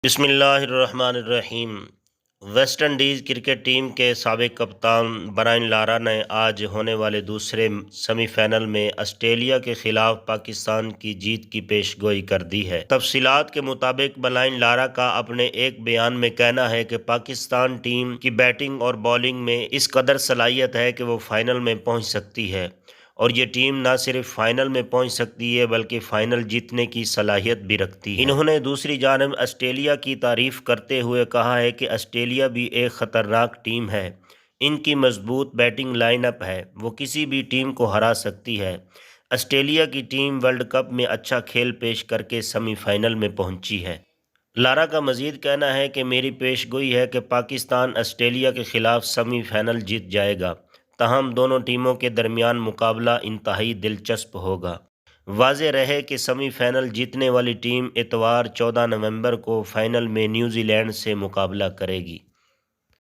بسم اللہ الرحمن الرحیم۔ ویسٹ انڈیز کرکٹ ٹیم کے سابق کپتان برائن لارا نے آج ہونے والے دوسرے سیمی فائنل میں آسٹریلیا کے خلاف پاکستان کی جیت کی پیش گوئی کر دی ہے۔ تفصیلات کے مطابق برائن لارا کا اپنے ایک بیان میں کہنا ہے کہ پاکستان ٹیم کی بیٹنگ اور بالنگ میں اس قدر صلاحیت ہے کہ وہ فائنل میں پہنچ سکتی ہے، اور یہ ٹیم نہ صرف فائنل میں پہنچ سکتی ہے بلکہ فائنل جیتنے کی صلاحیت بھی رکھتی ہے۔ انہوں نے دوسری جانب آسٹریلیا کی تعریف کرتے ہوئے کہا ہے کہ آسٹریلیا بھی ایک خطرناک ٹیم ہے، ان کی مضبوط بیٹنگ لائن اپ ہے، وہ کسی بھی ٹیم کو ہرا سکتی ہے۔ آسٹریلیا کی ٹیم ورلڈ کپ میں اچھا کھیل پیش کر کے سیمی فائنل میں پہنچی ہے۔ لارا کا مزید کہنا ہے کہ میری پیش گوئی ہے کہ پاکستان آسٹریلیا کے خلاف سیمی فائنل جیت جائے گا، تاہم دونوں ٹیموں کے درمیان مقابلہ انتہائی دلچسپ ہوگا۔ واضح رہے کہ سیمی فائنل جیتنے والی ٹیم اتوار 14 نومبر کو فائنل میں نیوزی لینڈ سے مقابلہ کرے گی۔